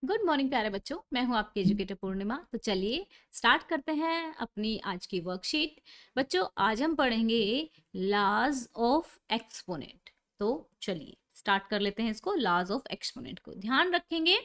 Good morning प्यारे बच्चों, मैं हूं आपकी एजुकेटर पूर्णिमा। तो चलिए स्टार्ट करते हैं अपनी आज की वर्कशीट। बच्चों, आज हम पढ़ेंगे लॉज ऑफ एक्सपोनेंट। तो चलिए स्टार्ट कर लेते हैं इसको, लॉज ऑफ एक्सपोनेंट को ध्यान रखेंगे।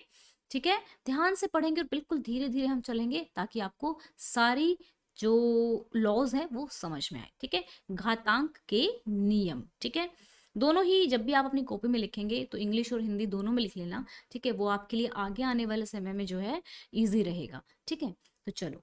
ठीक है, ध्यान से पढ़ेंगे और बिल्कुल धीरे धीरे हम चलेंगे ताकि आपको सारी जो लॉज है वो समझ में आए। ठीक है, घातांक के नियम। ठीक है, दोनों ही जब भी आप अपनी कॉपी में लिखेंगे तो इंग्लिश और हिंदी दोनों में लिख लेना। ठीक है, वो आपके लिए आगे आने वाले समय में जो है इजी रहेगा। ठीक है, तो चलो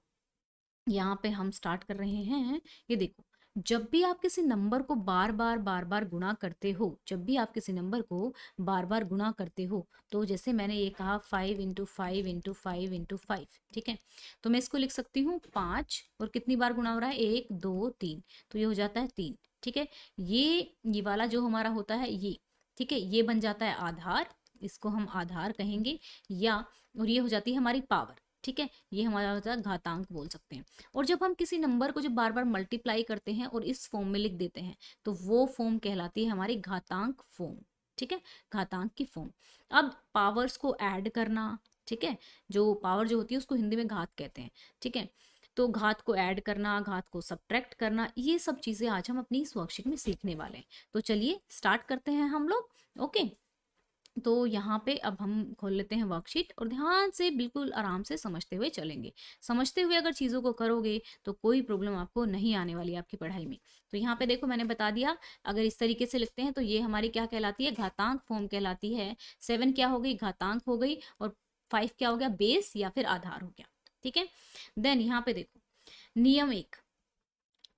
यहाँ पे हम स्टार्ट कर रहे हैं। ये देखो, जब भी आप किसी नंबर को बार बार गुणा करते हो, जब भी आप किसी नंबर को बार बार गुणा करते हो, तो जैसे मैंने ये कहा 5 × 5 × 5 × 5। ठीक है, तो मैं इसको लिख सकती हूँ 5, और कितनी बार गुणा हो रहा है, 1 2 3, तो ये हो जाता है 3। ठीक है, ये वाला जो हमारा होता है ये, ठीक है, ये बन जाता है आधार, इसको हम आधार कहेंगे, या और ये हो जाती है हमारी पावर। ठीक है, ये हमारा होता है घातांक बोल सकते हैं। और जब हम किसी नंबर को जब बार बार मल्टीप्लाई करते हैं और इस फॉर्म में लिख देते हैं, तो वो फॉर्म कहलाती है हमारी घातांक फॉर्म। ठीक है, घातांक की फॉर्म। अब पावर्स को ऐड करना, ठीक है, जो पावर जो होती है उसको हिंदी में घात कहते हैं। ठीक है, तो घात को ऐड करना, घात को सब्ट्रैक्ट करना, ये सब चीजें आज हम अपनी इस वर्कशीट में सीखने वाले हैं। तो चलिए स्टार्ट करते हैं हम लोग। ओके, तो यहाँ पे अब हम खोल लेते हैं वर्कशीट और ध्यान से बिल्कुल आराम से समझते हुए चलेंगे। समझते हुए अगर चीज़ों को करोगे तो कोई प्रॉब्लम आपको नहीं आने वाली आपकी पढ़ाई में। तो यहाँ पे देखो, मैंने बता दिया, अगर इस तरीके से लिखते हैं तो ये हमारी क्या कहलाती है, घातांक फॉर्म कहलाती है। 7 क्या हो गई, घातांक हो गई, और 5 क्या हो गया, बेस या फिर आधार हो गया। ठीक है, देन यहाँ पे देखो, नियम 1,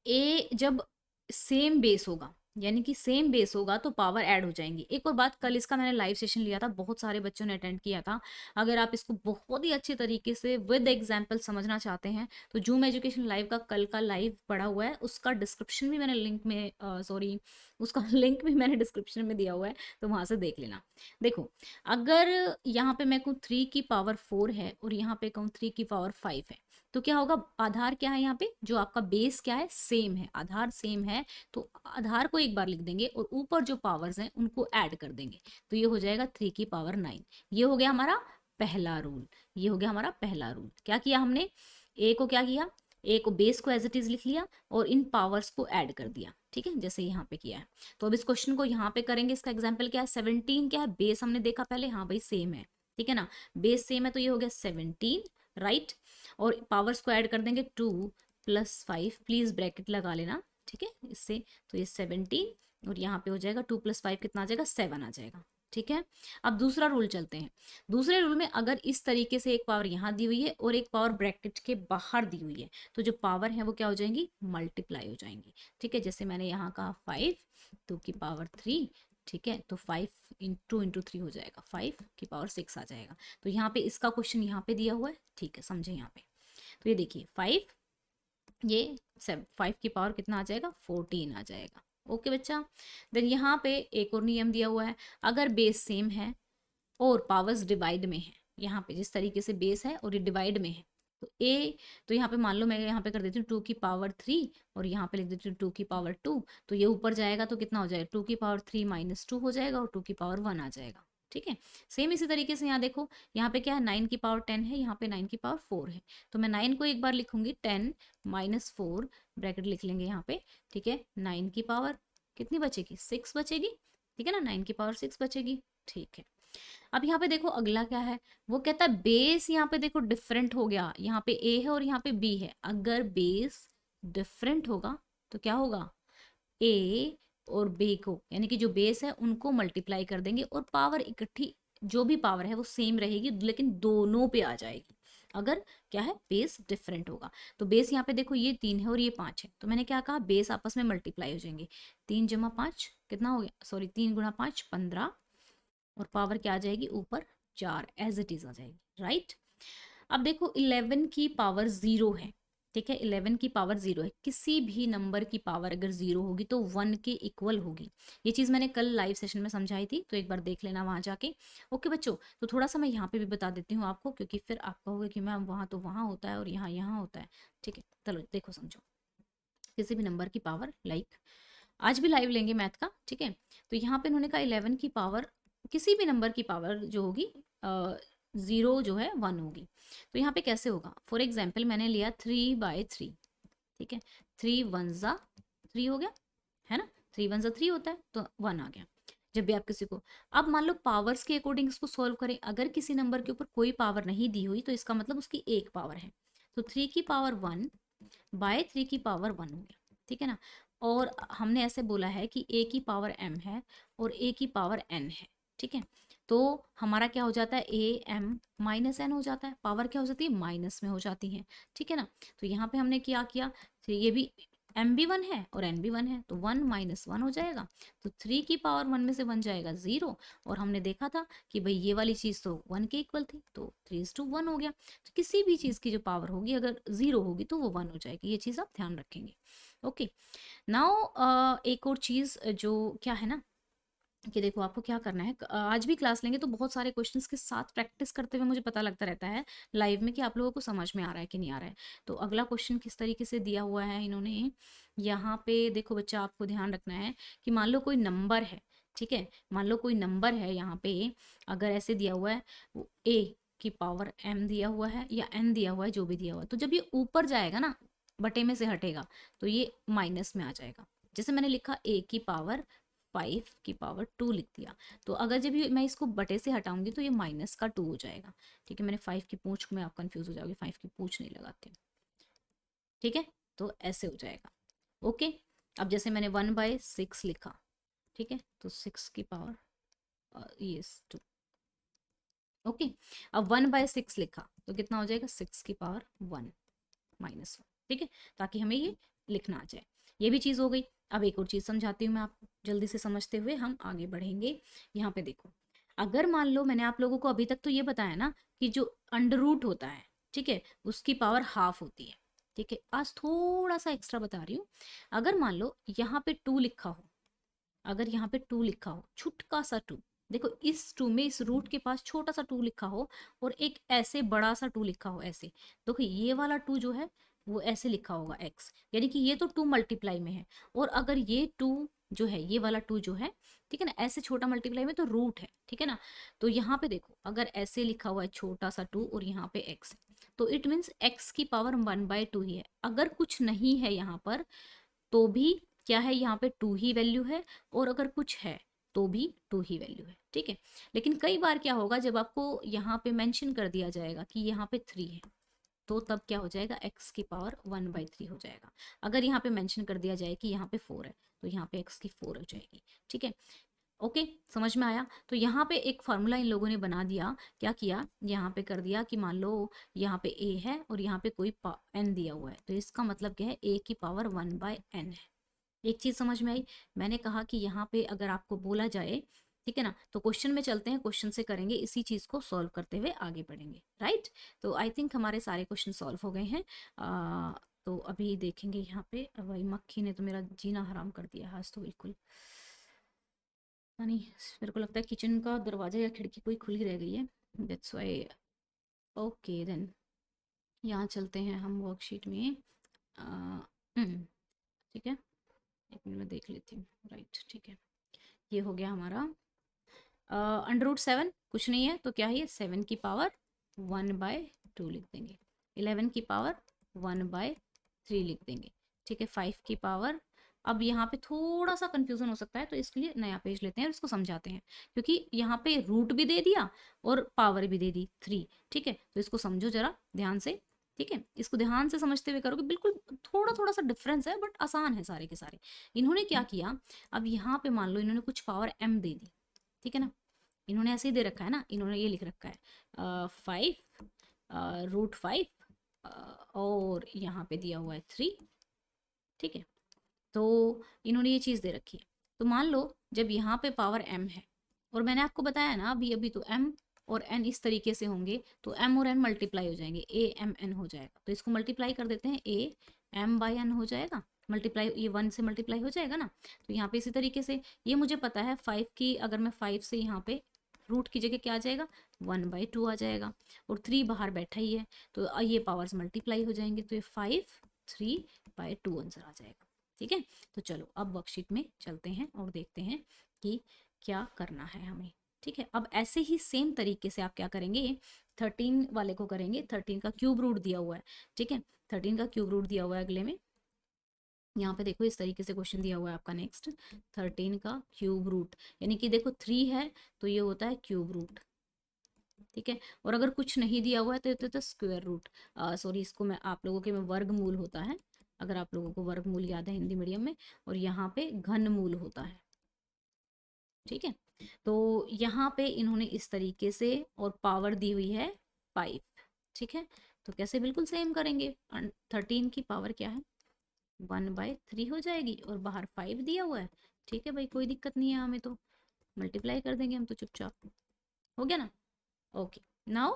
ए जब सेम बेस होगा, यानी कि सेम बेस होगा तो पावर ऐड हो जाएंगी। एक और बात, कल इसका मैंने लाइव सेशन लिया था, बहुत सारे बच्चों ने अटेंड किया था। अगर आप इसको बहुत ही अच्छे तरीके से विद एग्जाम्पल समझना चाहते हैं तो जूम एजुकेशन लाइव का कल का लाइव पड़ा हुआ है, उसका डिस्क्रिप्शन भी मैंने लिंक में सॉरी उसका लिंक भी मैंने डिस्क्रिप्शन में दिया हुआ है, तो वहां से देख लेना। देखो, अगर यहाँ पे मैं कहूँ 3 की पावर 4 है और यहाँ पे कहूँ 3 की पावर 5 है, तो क्या होगा, आधार क्या है, यहाँ पे जो आपका बेस क्या है, सेम है, आधार सेम है, तो आधार को एक बार लिख देंगे और ऊपर जो पावर्स हैं उनको ऐड कर देंगे, तो ये हो जाएगा 3 की पावर 9। ये हो गया हमारा पहला रूल। ये हो गया हमारा पहला रूल। क्या किया हमने, ए को क्या किया, ए को बेस को एज इट इज लिख लिया और इन पावर्स को ऐड कर दिया। ठीक है, जैसे यहाँ पे किया है। तो अब इस क्वेश्चन को यहाँ पे करेंगे। इसका एग्जाम्पल क्या है, 17 क्या है, बेस हमने देखा पहले, हाँ भाई सेम है। ठीक है ना, बेस सेम है, तो ये हो गया 17, राइट। और पावर्स को ऐड कर देंगे 2 + 5, प्लीज ब्रैकेट लगा लेना। ठीक है, इससे तो ये 17, और यहाँ पे हो जाएगा 2 + 5 कितना आ जाएगा, 7 आ जाएगा। ठीक है, अब दूसरा रूल चलते हैं। दूसरे रूल में अगर इस तरीके से एक पावर यहाँ दी हुई है और एक पावर ब्रैकेट के बाहर दी हुई है, तो जो पावर है वो क्या हो जाएंगी, मल्टीप्लाई हो जाएंगी। ठीक है, जैसे मैंने यहाँ कहा 5 2 की पावर 3। ठीक है, तो 5 × 2 × 3 हो जाएगा, 5 की पावर 6 आ जाएगा। तो यहाँ पे इसका क्वेश्चन यहाँ पे दिया हुआ है। ठीक है, समझे यहाँ पे। तो ये देखिए 5, ये 5 की पावर कितना आ जाएगा, 14 आ जाएगा। ओके बच्चा, देन यहाँ पे एक और नियम दिया हुआ है, अगर बेस सेम है और पावर्स डिवाइड में है, यहाँ पे जिस तरीके से बेस है और ये डिवाइड में है, तो ए, तो यहाँ पे मान लो मैं यहाँ पे कर देती हूँ 2 की पावर 3 और यहाँ पे लिख देती हूँ 2 की पावर 2, तो ये ऊपर जाएगा तो कितना हो जाएगा, 2 की पावर 3 -2 हो जाएगा और 2 की पावर 1 आ जाएगा। ठीक है, सेम इसी तरीके से यहाँ देखो, यहाँ पे क्या है, 9 की पावर 10 है, यहाँ पे 9 की पावर 4 है, तो मैं 9 को एक बार लिखूंगी, 10 - 4 ब्रैकेट लिख लेंगे यहाँ पे। ठीक है, 9 की पावर कितनी बचेगी, 6 बचेगी। ठीक है ना, 9 की पावर 6 बचेगी। ठीक है, अब यहाँ पे देखो अगला क्या है, वो कहता है बेस, यहाँ पे देखो डिफरेंट हो गया, यहाँ पे ए है और यहाँ पे बी है, अगर बेस डिफरेंट होगा तो क्या होगा, ए और बी को, यानी कि जो बेस है उनको मल्टीप्लाई कर देंगे और पावर इकट्ठी, जो भी पावर है वो सेम रहेगी लेकिन दोनों पे आ जाएगी, अगर क्या है, बेस डिफरेंट होगा। तो बेस यहाँ पे देखो ये 3 है और ये 5 है, तो मैंने क्या कहा, बेस आपस में मल्टीप्लाई हो जाएंगे। 3 × 5 कितना हो गया, सॉरी 3 × 5 15, और पावर क्या आ जाएगी ऊपर, 4 एज इट इज आ जाएगी, राइट। अब देखो 11 की पावर 0 है। ठीक है, 11 की पावर 0 है, किसी भी नंबर की पावर अगर 0 होगी तो 1 के इक्वल होगी। ये चीज मैंने कल लाइव सेशन में समझाई थी, तो एक बार देख लेना वहां जाके। ओके बच्चों, तो थोड़ा सा मैं यहाँ पे भी बता देती हूँ आपको, क्योंकि फिर आप कहोगे कि मैम वहां तो वहां होता है और यहाँ यहाँ होता है। ठीक है, चलो देखो समझो, किसी भी नंबर की पावर, लाइक आज भी लाइव लेंगे मैथ का। ठीक है, तो यहाँ पे इन्होंने कहा 11 की पावर, किसी भी नंबर की पावर जो होगी 0 जो है 1 होगी। तो यहाँ पे कैसे होगा, फॉर एग्जाम्पल मैंने लिया 3/3, ठीक है, 3 1 ज़ा 3 हो गया, है ना, 3 1 ज़ा 3 होता है, तो 1 आ गया। जब भी आप किसी को, अब मान लो पावर्स के अकॉर्डिंग इसको सॉल्व करें, अगर किसी नंबर के ऊपर कोई पावर नहीं दी हुई तो इसका मतलब उसकी एक पावर है, तो 3 की पावर 1 बाय 3 की पावर 1 हो गया, ठीक है ना। और हमने ऐसे बोला है कि a की पावर m है और a की पावर n है, ठीक है, तो हमारा क्या हो जाता है, a m माइनस n हो जाता है, पावर क्या हो जाती है, माइनस में हो जाती है, ठीक है ना। तो यहाँ पे हमने क्या किया, तो ये भी m भी 1 है और n भी 1 है, तो 1 माइनस 1 हो जाएगा, तो 3 की पावर 1 में से 1 जाएगा 0, और हमने देखा था कि भाई ये वाली चीज़ तो 1 के इक्वल थी, तो 3:1 हो गया। तो किसी भी चीज़ की जो पावर होगी अगर 0 होगी तो वो 1 हो जाएगी, ये चीज़ आप ध्यान रखेंगे। ओके, नाउ एक और चीज़ जो क्या है ना, कि देखो आपको क्या करना है, आज भी क्लास लेंगे तो बहुत सारे क्वेश्चंस के साथ प्रैक्टिस करते हुए मुझे पता लगता रहता है लाइव में कि आप लोगों को समझ में आ रहा है कि नहीं आ रहा है। तो अगला क्वेश्चन किस तरीके से दिया हुआ है इन्होंने, यहाँ पे देखो बच्चा, आपको ध्यान रखना है कि मान लो कोई नंबर है, ठीक है, मान लो कोई नंबर है यहाँ पे, अगर ऐसे दिया हुआ है a की पावर m दिया हुआ है या n दिया हुआ है, जो भी दिया हुआ है, तो जब ये ऊपर जाएगा ना, बटे में से हटेगा, तो ये माइनस में आ जाएगा। जैसे मैंने लिखा a की पावर 5 की पावर 2 लिख दिया, तो अगर जब ये मैं इसको बटे से हटाऊंगी तो ये माइनस का 2 हो जाएगा, ठीक है। मैंने 5 की पूंछ में, आप कंफ्यूज हो जाओगे, 5 की पूंछ नहीं लगाते, ठीक है, तो ऐसे हो जाएगा। ओके, अब जैसे मैंने 1/6 लिखा, ठीक है, तो 6 की पावर ये 2, ओके। अब 1/6 लिखा तो कितना हो जाएगा, 6 की पावर 1 माइनस 1, ठीक है, ताकि हमें ये लिखना आ जाए। ये भी चीज़ हो गई। अब एक और चीज़ समझाती हूँ मैं आपको, जल्दी से समझते हुए हम आगे बढ़ेंगे। यहाँ पे देखो, अगर मान लो मैंने आप लोगों को अभी तक तो ये बताया ना कि जो अंडर रूट होता है, ठीक है, उसकी पावर हाफ होती है, ठीक है। आज थोड़ा सा एक्स्ट्रा बता रही हूँ, अगर मान लो यहाँ पे 2 लिखा हो, अगर यहाँ पे 2 लिखा हो, छुटका सा 2, देखो इस 2 में, इस रूट के पास छोटा सा 2 लिखा हो और एक ऐसे बड़ा सा 2 लिखा हो, ऐसे देखो ये वाला 2 जो है वो ऐसे लिखा होगा x, यानी कि ये तो 2 मल्टीप्लाई में है, और अगर ये 2 जो है, ये वाला 2 जो है, ठीक है ना, ऐसे छोटा मल्टीप्लाई में तो रूट है, ठीक है ना। तो यहाँ पे देखो अगर ऐसे लिखा हुआ है छोटा सा 2 और यहाँ पे x है, तो इट मीन्स x की पावर 1/2 ही है। अगर कुछ नहीं है यहाँ पर तो भी क्या है, यहाँ पे 2 ही वैल्यू है, और अगर कुछ है तो भी 2 ही वैल्यू है, ठीक है। लेकिन कई बार क्या होगा, जब आपको यहाँ पे मेंशन कर दिया जाएगा कि यहाँ पे 3 है, तो तब क्या हो जाएगा, x की पावर 1/3 हो जाएगा। अगर यहाँ पे मेंशन कर दिया जाए कि यहाँ पे 4 है, तो यहाँ पे x की 4 हो जाएगी, ठीक है। ओके, समझ में आया। तो यहाँ पे एक फार्मूला इन लोगों ने बना दिया, क्या किया, यहाँ पे कर दिया कि मान लो यहाँ पे a है और यहाँ पे कोई n दिया हुआ है, तो इसका मतलब क्या है, a की पावर 1/n है। एक चीज समझ में आई, मैंने कहा कि यहाँ पे अगर आपको बोला जाए, ठीक है ना, तो क्वेश्चन में चलते हैं, क्वेश्चन से करेंगे, इसी चीज को सॉल्व करते हुए आगे बढ़ेंगे, राइट। तो आई थिंक हमारे सारे क्वेश्चन सॉल्व हो गए हैं। तो अभी देखेंगे यहाँ पे, भाई मक्खी ने तो मेरा जीना हराम कर दिया आज तो बिल्कुल, नहीं, मेरे को लगता है किचन का दरवाजा या खिड़की कोई खुली रह गई है, दैट्स व्हाई। ओके देन, यहाँ चलते हैं हम वर्कशीट में, ठीक है, एक मिनट में देख लेती हूँ, राइट, ठीक है। ये हो गया हमारा √7, कुछ नहीं है तो क्या है ये, 7 की पावर 1/2 लिख देंगे, 11 की पावर 1/3 लिख देंगे, ठीक है, 5 की पावर, अब यहाँ पे थोड़ा सा कंफ्यूजन हो सकता है तो इसके लिए नया पेज लेते हैं और इसको समझाते हैं, क्योंकि यहाँ पे रूट भी दे दिया और पावर भी दे दी 3, ठीक है। तो इसको समझो जरा ध्यान से, ठीक है, इसको ध्यान से समझते हुए करोगे, बिल्कुल थोड़ा थोड़ा सा डिफरेंस है बट आसान है सारे के सारे। इन्होंने क्या किया, अब यहाँ पे मान लो इन्होंने कुछ पावर m दे दी, ठीक है ना, इन्होंने ऐसे ही दे रखा है ना, इन्होंने ये लिख रखा है 5 √5 और यहाँ पे दिया हुआ है 3, ठीक है। तो इन्होंने ये चीज़ दे रखी है, तो मान लो जब यहाँ पे पावर m है, और मैंने आपको बताया ना अभी अभी, तो m और n इस तरीके से होंगे, तो m और n मल्टीप्लाई हो जाएंगे, a m n हो जाएगा, तो इसको मल्टीप्लाई कर देते हैं, a m/n हो जाएगा, मल्टीप्लाई ये 1 से मल्टीप्लाई हो जाएगा ना। तो यहाँ पे इसी तरीके से, ये मुझे पता है 5 की, अगर मैं 5 से यहाँ पे रूट की जगह क्या आ जाएगा, 1/2 आ जाएगा, और 3 बाहर बैठा ही है, तो ये पावर्स मल्टीप्लाई हो जाएंगे, तो ये 5 3/2 आंसर आ जाएगा, ठीक है। तो चलो अब वर्कशीट में चलते हैं और देखते हैं कि क्या करना है हमें, ठीक है। अब ऐसे ही सेम तरीके से आप क्या करेंगे 13 वाले को करेंगे, 13 का क्यूब रूट दिया हुआ है, ठीक है, 13 का क्यूब रूट दिया हुआ है अगले में। यहाँ पे देखो इस तरीके से क्वेश्चन दिया हुआ है आपका नेक्स्ट, 13 का क्यूब रूट, यानी कि देखो 3 है तो ये होता है क्यूब रूट, ठीक है। और अगर कुछ नहीं दिया हुआ है तो ये होता है स्क्वायर रूट, सॉरी इसको मैं आप लोगों के में वर्गमूल होता है, अगर आप लोगों को वर्गमूल याद है हिंदी मीडियम में, और यहाँ पे घनमूल होता है, ठीक है। तो यहाँ पे इन्होंने इस तरीके से, और पावर दी हुई है 5, ठीक है। तो कैसे, बिल्कुल सेम करेंगे, 13 की पावर क्या है 1/3 हो जाएगी, और बाहर 5 दिया हुआ है, ठीक है भाई, कोई दिक्कत नहीं है हमें, तो मल्टीप्लाई कर देंगे हम तो चुपचाप, हो गया ना। ओके, नाउ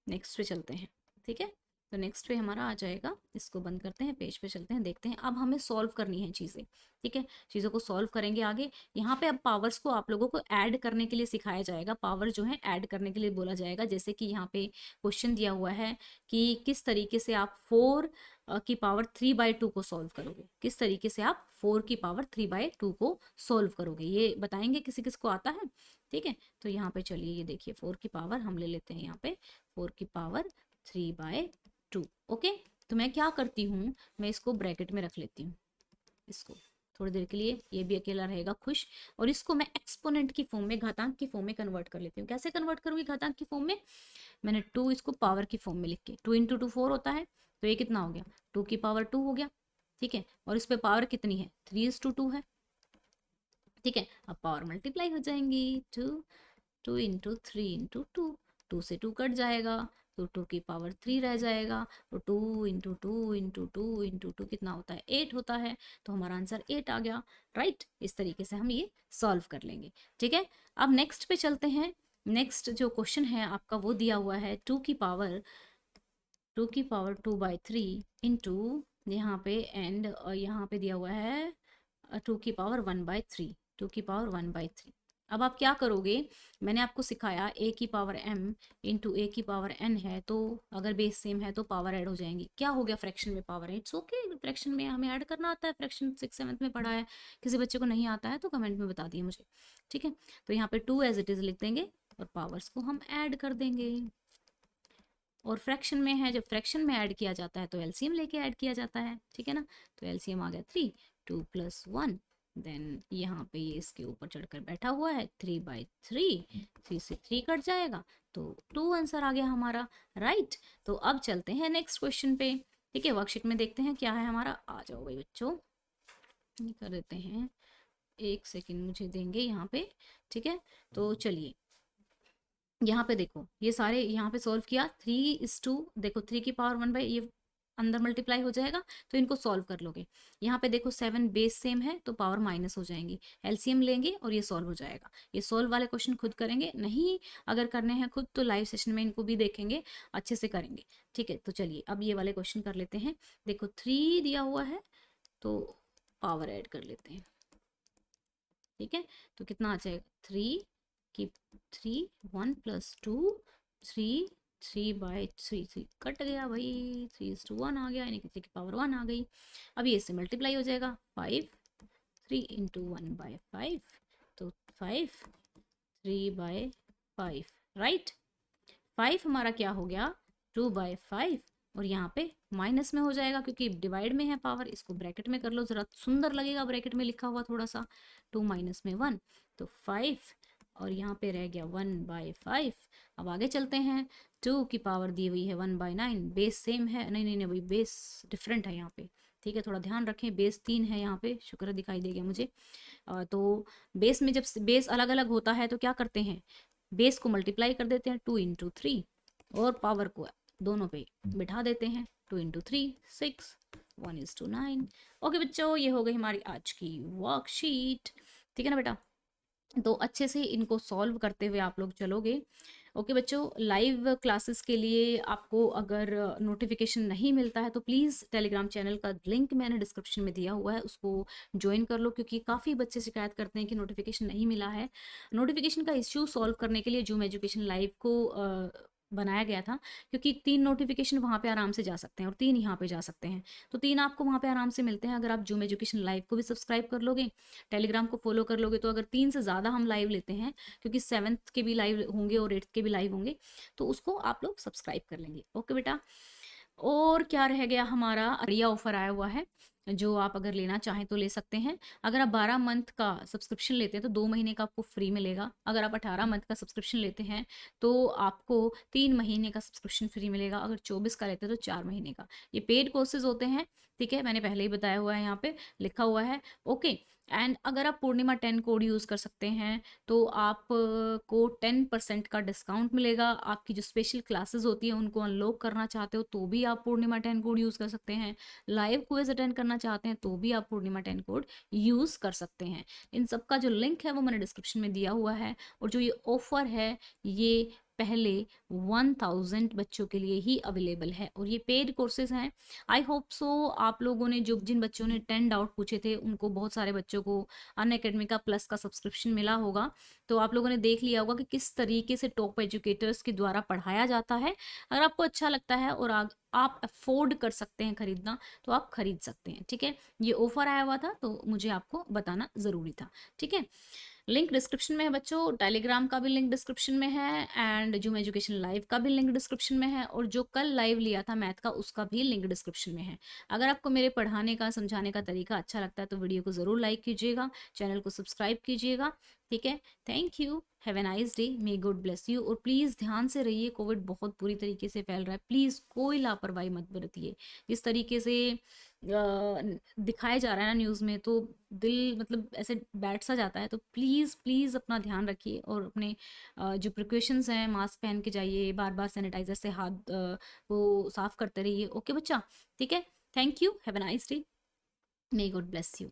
नेक्स्ट पे चलते हैं, ठीक है। तो नेक्स्ट पे हमारा आ जाएगा, इसको बंद करते हैं, पेज पे चलते हैं, देखते हैं अब हमें सॉल्व करनी है चीज़ें, ठीक है। चीज़ों को सॉल्व करेंगे आगे। यहाँ पे अब पावर्स को आप लोगों को ऐड करने के लिए सिखाया जाएगा, पावर जो है ऐड करने के लिए बोला जाएगा। जैसे कि यहाँ पे क्वेश्चन दिया हुआ है कि किस तरीके से आप 4 की पावर 3/2 को सॉल्व करोगे, किस तरीके से आप 4 की पावर 3/2 को सॉल्व करोगे, ये बताएंगे, किसी किसको आता है, ठीक है। तो यहाँ पे चलिए ये देखिए 4 की पावर हम ले लेते हैं, यहाँ पे 4 की पावर 3/2, ओके। तो मैं क्या करती हूँ, मैं इसको ब्रैकेट में रख लेती हूँ, इसको थोड़ी देर के लिए, ये भी अकेला रहेगा खुश, और इसको मैं एक्सपोनेंट की फॉर्म में, घातांक की फॉर्म में कन्वर्ट कर लेती हूँ। कैसे कन्वर्ट करूँगी घातांक की फॉर्म में, मैंने 2 इसको पावर की फॉर्म में लिख के, 2 × 2 4 होता है, तो ये कितना हो गया 2 की पावर 2 हो गया, ठीक है। और इस पे पावर कितनी है 3:2 है, ठीक है। अब पावर मल्टीप्लाई हो जाएंगी, 2 × 3 × 2, 2 से 2 कट जाएगा, तो 2 की पावर 3 रह जाएगा, तो 2 × 2 × 2 × 2 कितना होता है 8 होता है, तो हमारा आंसर 8 आ गया, राइट। इस तरीके से हम ये सॉल्व कर लेंगे, ठीक है। अब नेक्स्ट पे चलते हैं। नेक्स्ट जो क्वेश्चन है आपका वो दिया हुआ है 2 की पावर 2/3 इंटू, यहाँ पे एंड यहाँ पे दिया हुआ है 2 की पावर 1/3, 2 की पावर 1/3। अब आप क्या करोगे, मैंने आपको सिखाया a की पावर m इंटू a की पावर n है, तो अगर बेस सेम है तो पावर ऐड हो जाएंगी। क्या हो गया, फ्रैक्शन में पावर है, इट्स ओके, फ्रैक्शन में हमें ऐड करना आता है, फ्रैक्शन 6th 7th में पढ़ा है। किसी बच्चे को नहीं आता है तो कमेंट में बता दिए मुझे, ठीक है। तो यहाँ पे 2 एज इट इज लिख देंगे, और पावर्स को हम ऐड कर देंगे। और फ्रैक्शन में है, जब फ्रैक्शन में ऐड किया जाता है तो एलसीएम लेके ऐड किया जाता है, ठीक है ना। तो एलसीएम आ गया 3, 2 + 1, देन यहाँ पे ये इसके ऊपर चढ़कर बैठा हुआ है 3/3, 3 से 3 कट जाएगा, तो 2 आंसर आ गया हमारा, राइट। तो अब चलते हैं नेक्स्ट क्वेश्चन पे, ठीक है। वर्कशीट में देखते हैं क्या है हमारा, आ जाओ भाई बच्चों, ये कर देते हैं, 1 सेकेंड मुझे देंगे यहाँ पे, ठीक है। तो चलिए यहाँ पे देखो, ये सारे यहाँ पे सॉल्व किया, 3:2, देखो 3 की पावर 1 बाई, ये अंदर मल्टीप्लाई हो जाएगा, तो इनको सॉल्व कर लोगे। यहाँ पे देखो 7 बेस सेम है तो पावर माइनस हो जाएंगी, एलसीएम लेंगे और ये सॉल्व हो जाएगा। ये सॉल्व वाले क्वेश्चन खुद करेंगे, नहीं अगर करने हैं खुद तो लाइव सेशन में इनको भी देखेंगे, अच्छे से करेंगे, ठीक है। तो चलिए अब ये वाले क्वेश्चन कर लेते हैं। देखो 3 दिया हुआ है तो पावर ऐड कर लेते हैं, ठीक है। तो कितना आ जाएगा 3 की 3, 1 + 2, 3, 3/3, 3 कट गया भाई, 3:1 आ गया, यानी कि 3 की पावर 1 आ गई। अब ये इससे मल्टीप्लाई हो जाएगा, 5, 3 × 1/5, तो 5, 3/5, राइट। 5 हमारा क्या हो गया 2/5, और यहाँ पे माइनस में हो जाएगा क्योंकि डिवाइड में है पावर, इसको ब्रैकेट में कर लो, जरा सुंदर लगेगा ब्रैकेट में लिखा हुआ थोड़ा सा, 2 - में 1, तो 5, और यहाँ पे रह गया 1/5। अब आगे चलते हैं, 2 की पावर दी हुई है 1/9, बेस सेम है, नहीं नहीं नहीं भाई बेस डिफरेंट है यहाँ पे, ठीक है, थोड़ा ध्यान रखें, बेस 3 है यहाँ पे, शुक्र दिखाई दे गया मुझे। तो बेस में जब बेस अलग अलग होता है तो क्या करते हैं, बेस को मल्टीप्लाई कर देते हैं 2 × 3, और पावर को दोनों पे बिठा देते हैं, 2 × 3 6, 1:9। ओके बच्चों, ये हो गई हमारी आज की वर्कशीट, ठीक है ना बेटा। तो अच्छे से इनको सॉल्व करते हुए आप लोग चलोगे। ओके बच्चों, लाइव क्लासेस के लिए आपको अगर नोटिफिकेशन नहीं मिलता है तो प्लीज़ टेलीग्राम चैनल का लिंक मैंने डिस्क्रिप्शन में दिया हुआ है, उसको ज्वाइन कर लो, क्योंकि काफ़ी बच्चे शिकायत करते हैं कि नोटिफिकेशन नहीं मिला है। नोटिफिकेशन का इश्यू सॉल्व करने के लिए जूम एजुकेशन लाइव को बनाया गया था, क्योंकि 3 नोटिफिकेशन वहाँ पे आराम से जा सकते हैं और 3 यहाँ पे जा सकते हैं। तो 3 आपको वहाँ पे आराम से मिलते हैं अगर आप जूम एजुकेशन लाइव को भी सब्सक्राइब कर लोगे, टेलीग्राम को फॉलो कर लोगे। तो अगर 3 से ज़्यादा हम लाइव लेते हैं, क्योंकि 7th के भी लाइव होंगे और 8th के भी लाइव होंगे, तो उसको आप लोग सब्सक्राइब कर लेंगे। ओके बेटा। और क्या रह गया हमारा, बढ़िया ऑफर आया हुआ है जो आप अगर लेना चाहें तो ले सकते हैं। अगर आप 12 मंथ का सब्सक्रिप्शन लेते हैं तो 2 महीने का आपको फ्री मिलेगा। अगर आप 18 मंथ का सब्सक्रिप्शन लेते हैं तो आपको 3 महीने का सब्सक्रिप्शन फ्री मिलेगा। अगर 24 का लेते हैं तो 4 महीने का। ये पेड कोर्सेज होते हैं, ठीक है, मैंने पहले ही बताया हुआ है, यहाँ पे लिखा हुआ है। ओके। एंड अगर आप पूर्णिमा 10 कोड यूज़ कर सकते हैं तो आप को 10% का डिस्काउंट मिलेगा। आपकी जो स्पेशल क्लासेस होती है उनको अनलॉक करना चाहते हो तो भी आप पूर्णिमा 10 कोड यूज़ कर सकते हैं। लाइव क्विज अटेंड करना चाहते हैं तो भी आप पूर्णिमा 10 कोड यूज़ कर सकते हैं। इन सब का जो लिंक है वो मैंने डिस्क्रिप्शन में दिया हुआ है। और जो ये ऑफ़र है ये पहले 1000 बच्चों के लिए ही अवेलेबल है और ये पेड कोर्सेज हैं। आई होप सो आप लोगों ने, जो जिन बच्चों ने 10 डाउट पूछे थे उनको, बहुत सारे बच्चों को अनअकैडमी का प्लस का सब्सक्रिप्शन मिला होगा। तो आप लोगों ने देख लिया होगा कि किस तरीके से टॉप एजुकेटर्स के द्वारा पढ़ाया जाता है। अगर आपको अच्छा लगता है और आप अफोर्ड कर सकते हैं खरीदना तो आप खरीद सकते हैं। ठीक है, ये ऑफर आया हुआ था तो मुझे आपको बताना ज़रूरी था। ठीक है, लिंक डिस्क्रिप्शन में है बच्चों। टेलीग्राम का भी लिंक डिस्क्रिप्शन में है एंड जूम एजुकेशन लाइव का भी लिंक डिस्क्रिप्शन में है। और जो कल लाइव लिया था मैथ का उसका भी लिंक डिस्क्रिप्शन में है। अगर आपको मेरे पढ़ाने का, समझाने का तरीका अच्छा लगता है तो वीडियो को ज़रूर लाइक कीजिएगा, चैनल को सब्सक्राइब कीजिएगा। ठीक है, thank you, have a nice day, may God bless you. और प्लीज़ ध्यान से रहिए, कोविड बहुत बुरी तरीके से फैल रहा है, प्लीज़ कोई लापरवाही मत बरतिए। जिस तरीके से दिखाया जा रहा है ना न्यूज़ में, तो दिल मतलब ऐसे बैठ सा जाता है। तो प्लीज़ प्लीज़ अपना ध्यान रखिए और अपने जो प्रिकॉशंस हैं, मास्क पहन के जाइए, बार बार सैनिटाइजर से हाथ को साफ करते रहिए। ओके बच्चा, ठीक है, thank you, have a nice day, may God bless you.